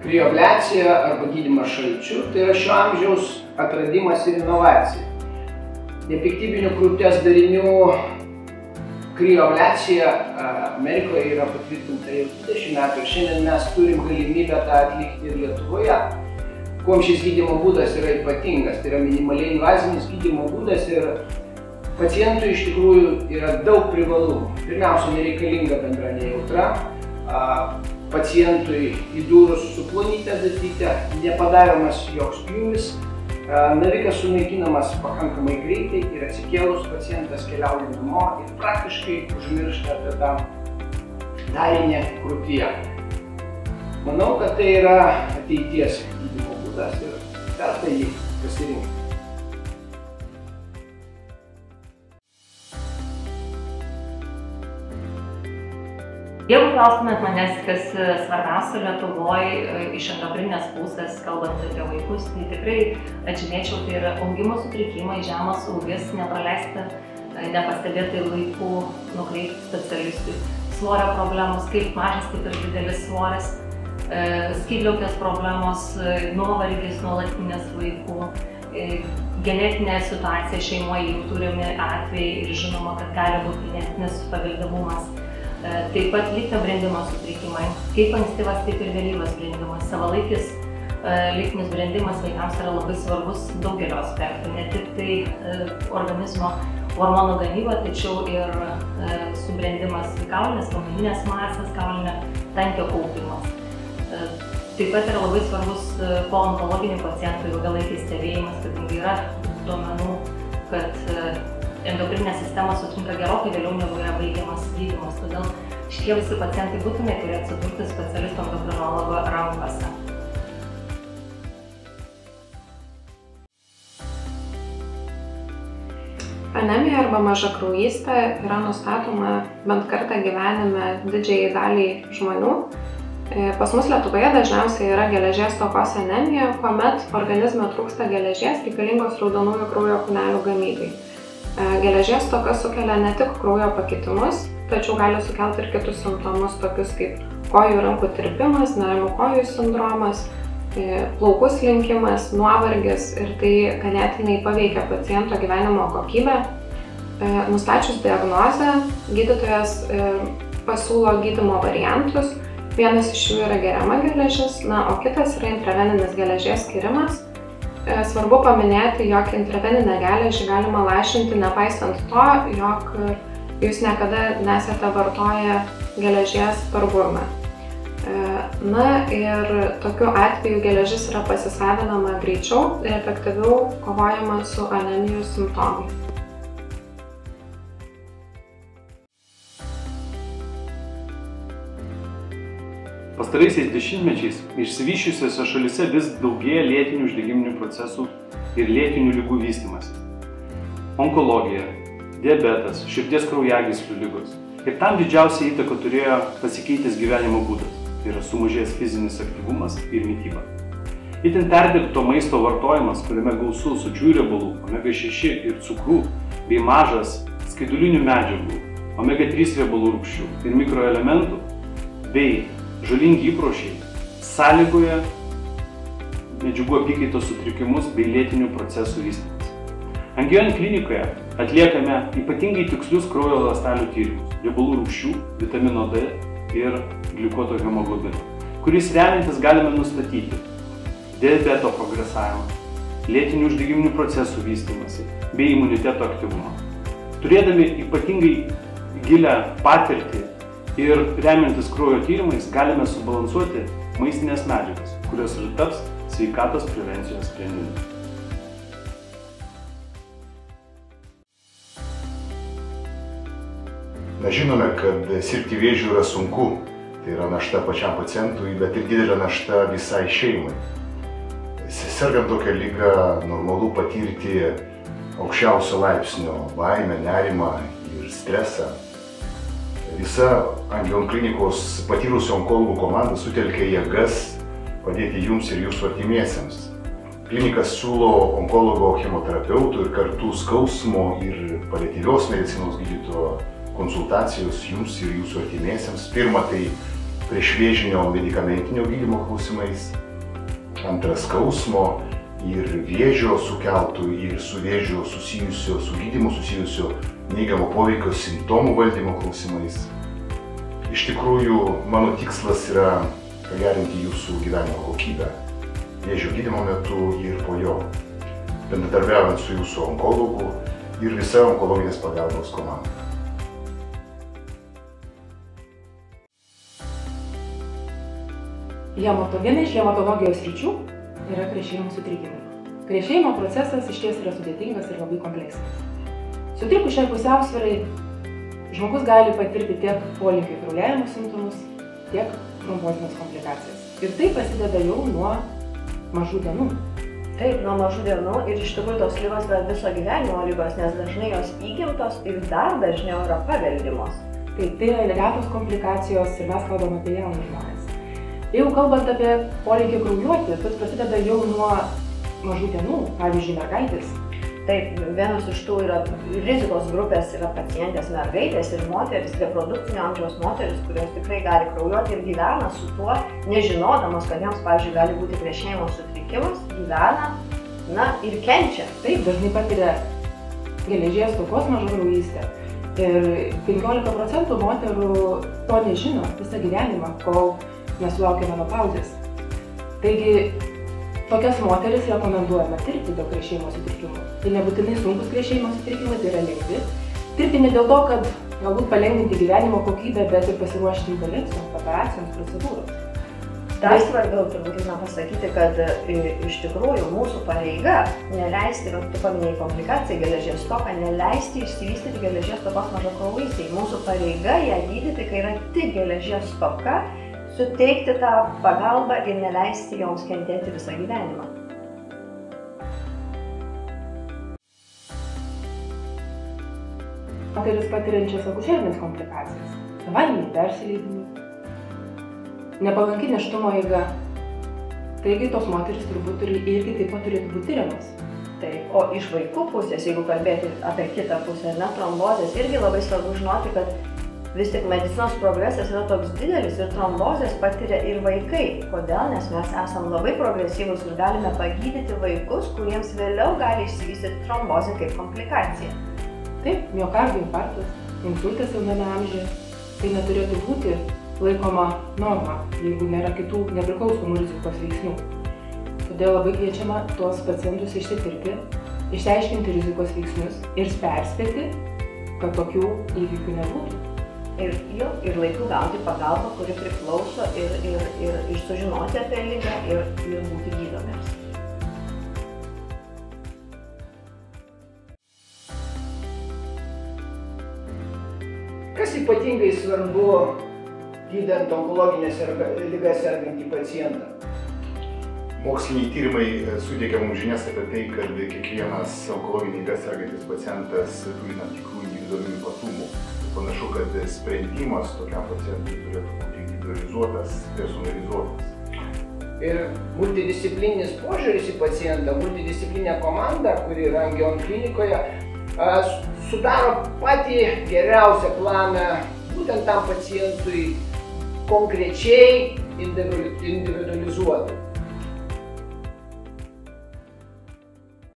Kriovliacija arba gydymas šalčiu tai yra šio amžiaus atradimas ir inovacija. Nepiktybinių krūties darinių kriovliacija Amerikoje yra patvirtinta jau 20 metų ir šiandien mes turim galimybę tą atlikti ir Lietuvoje. Kuom šis gydymo būdas yra ypatingas, tai yra minimaliai invazinis gydymo būdas ir pacientui iš tikrųjų yra daug privalumų. Pirmiausia, nereikalinga bendra nejautra. Pacientui įdūrus su plonyte datyte nepadaromas joks pjūvis, navikas sunaikinamas pakankamai greitai ir atsikėlus pacientas keliauja namo ir praktiškai užmiršta apie tą darinį krūtyje. Manau, kad tai yra ateities gydymo būdas ir verta jį pasirinkti. Jeigu klaustumėt manęs, kas svarbiausia Lietuvoje iš endokrininės pusės, kalbant apie vaikus, tai tikrai atžymėčiau, tai yra augimo sutrikimai, žemas ūgis, nepraleisti nepastebėtai laiku nukreipti specialistui, svorio problemos, kaip mažas, taip ir didelis svoris, skydliaukės problemos, nuovargis nuolatinės vaikų, genetinė situacija šeimoje, jau turimi atvejai ir žinoma, kad gali būti genetinis paveldimumas. Taip pat lytinio brendimo sutrikimai, kaip ankstyvas, taip ir vėlyvas brendimas. Savalaikis lytinis brendimas vaikams yra labai svarbus daugelio aspektų, ne tik tai organizmo hormonų gamyba, tačiau ir subrendimas kaulinės, raumeninės masės, kaulinio tankio kaupimas. Taip pat yra labai svarbus po onkologinių pacientų ilgalaikis stebėjimas, kadangi yra duomenų, kad endokrininė sistema sutrinka gerokai vėliau negu yra baigiamas gydymas, todėl šitie visi pacientai būtinai turi atsidurti specialisto endokrinologo rankose. Anemija arba mažakraujystė yra nustatoma bent kartą gyvenime didžiajai daliai žmonių. Pas mus Lietuvoje dažniausiai yra geležies stokos anemija, kuomet organizme trūksta geležies reikalingos raudonųjų kraujo kūnelių gamybai. Geležies stoka sukelia ne tik kraujo pakitimus, tačiau gali sukelti ir kitus simptomus, tokius kaip kojų ir rankų tirpimas, neramų kojų sindromas, plaukų slinkimas, nuovargis ir tai ganėtinai paveikia paciento gyvenimo kokybę. Nustačius diagnozę, gydytojas pasiūlo gydymo variantus. Vienas iš jų yra geriama geležis, o kitas yra intraveninis geležies skyrimas. Svarbu paminėti, jog intraveninę geležį galima lašinti nepaisant to, jog jūs niekada nesate vartoję geležies per burną. Ir tokiu atveju geležis yra pasisavinama greičiau ir efektyviau kovojama su anemijos simptomais. Pastaraisiais dešimtmečiais išsivysčiusiose šalyse vis daugėja lėtinių uždegiminių procesų ir lėtinių ligų vystymas. Onkologija, diabetas, širdies kraujagyslių ligos. Ir tam didžiausią įtaką turėjo pasikeitęs gyvenimo būdas, tai yra sumažėjęs fizinis aktyvumas ir mityba. Itin perdirbto maisto vartojimas, kuriame gausu sočiųjų riebalų, omega-6 ir cukrų, bei mažas skaidulinių medžiagų, omega-3 riebalų rūgščių ir mikroelementų, bei žalingi įpročiai sąlygoja medžiagų apykaitos sutrikimus bei lėtinių procesų vystymas. Angioin klinikoje atliekame ypatingai tikslius kraujo ląstelių tyrimus, riebalų rūgščių, vitamino D ir gliukoto hemoglobino, kuris remiantis galime nustatyti diabeto progresavimą, lėtinių uždegiminių procesų vystymąsi bei imuniteto aktyvumą. Turėdami ypatingai gilią patirtį ir remiantis kraujo tyrimais galime subalansuoti maistinės medžiagas, kurios ir taps sveikatos prevencijos sprendimu. Mes žinome, kad sirgti vėžiu yra sunku, tai yra našta pačiam pacientui, bet ir didelė našta visai šeimai. Sergant tokią ligą normalu patirti aukščiausio laipsnio baimę, nerimą ir stresą. Visa Angioin klinikos patyrusio onkologų komanda sutelkė jėgas padėti jums ir jūsų artimiesiems. Klinikas siūlo onkologo chemoterapeutų ir kartu skausmo ir paliatyvios medicinos gydytojo konsultacijos jums ir jūsų artimiesiems. Pirma, tai priešvėžinio medikamentinio gydymo klausimais, antras skausmo ir vėžio sukeltų ir su vėžiu susijusio, su gydymu susijusio neigiamo poveikio simptomų valdymo klausimais. Iš tikrųjų, mano tikslas yra pagerinti jūsų gyvenimo kokybę vėžio gydymo metu ir po jo, bendradarbiaujant su jūsų onkologu ir visa onkologinės pagalbos komanda. Viena iš hematologijos sričių yra krešėjimo sutrikimai. Krešėjimo procesas išties yra sudėtingas ir labai kompleksinis. Sutrikus šiai pusiausvyrai, žmogus gali patirti tiek polinkio į kraujavimo simptomus, tiek trombozinės komplikacijas. Ir tai prasideda jau nuo mažų dienų. Taip, nuo mažų dienų ir iš tikrųjų tos ligos yra viso gyvenimo ligos, nes dažnai jos įgimtos ir dar dažniau yra paveldimos. Taip, tai yra retos komplikacijos ir mes kalbame apie jaunus žmonės. Jeigu kalbant apie polinkį kraujuoti, tas prasideda jau nuo mažų dienų, pavyzdžiui, mergaitės. Taip, vienas iš tų yra rizikos grupės yra pacientės mergaitės ir moteris, reprodukcinio amžiaus moteris, kurios tikrai gali kraujuoti ir gyvena su tuo, nežinodamos, kad jiems, pavyzdžiui, gali būti krešėjimo sutrikimas, gyvena, ir kenčia. Taip, dažnai patiria geležies stokos mažakraujystę. Ir 15% moterų to nežino visą gyvenimą, kol nesulaukia menopauzės. Taigi, tokias moteris rekomenduojama tirti dėl krešėjimo sutrikimų. Tai nebūtinai sunkus krešėjimo sutrikimai, tai yra lengvi. Tirti ne dėl to, kad galbūt palengvinti gyvenimo kokybę, bet ir pasiruošti intervencijoms, operacijoms, procedūroms. Dar svarbiau turbūt reikia pasakyti, kad iš tikrųjų mūsų pareiga neleisti, tu paminėjai komplikaciją, geležies stoką, neleisti išsivystyti geležies stokos mažakraujystei. Mūsų pareiga ją gydyti, kai yra tik geležies stoka, suteikti tą pagalbą ir neleisti joms kentėti visą gyvenimą. Moteris patiriančias akušerinės komplikacijas, avariniai persileidimai, nepalanki nėštumo eiga. Taigi tos moteris turbūt irgi taip pat turėtų būti tiriamos. Taip, o iš vaikų pusės, jeigu kalbėti apie kitą pusę, trombozės, irgi labai svarbu žinoti, kad vis tik medicinos progresas yra toks didelis ir trombozės patiria ir vaikai. Kodėl? Nes mes esame labai progresyvūs ir galime pagydyti vaikus, kuriems vėliau gali išsivystyti trombozė kaip komplikacija. Taip, miokardo infarktas, insultas jauname amžiuje, tai neturėtų būti laikoma norma, jeigu nėra kitų nepriklausomų rizikos veiksnių. Todėl labai kviečiama tuos pacientus išsitirti, išsiaiškinti rizikos veiksnius ir perspėti, kad tokių įvykių nebūtų. Ir laiku gauti pagalbą, kuri priklauso ir sužinoti apie ligą ir būti gydomiems. Kas ypatingai svarbu gydant onkologinės ligas sergantį pacientą? Moksliniai tyrimai suteikia mums žinias apie tai, kad kiekvienas onkologinį ligą sergantis pacientas turi tam tikrų individualių ypatumų. Panašu, kad sprendimas tokiam pacientui turėtų būti individualizuotas, personalizuotas. Ir multidisciplininis požiūris į pacientą, multidisciplinė komanda, kuri yra Angion klinikoje, sudaro patį geriausią planą būtent tam pacientui konkrečiai individualizuoti.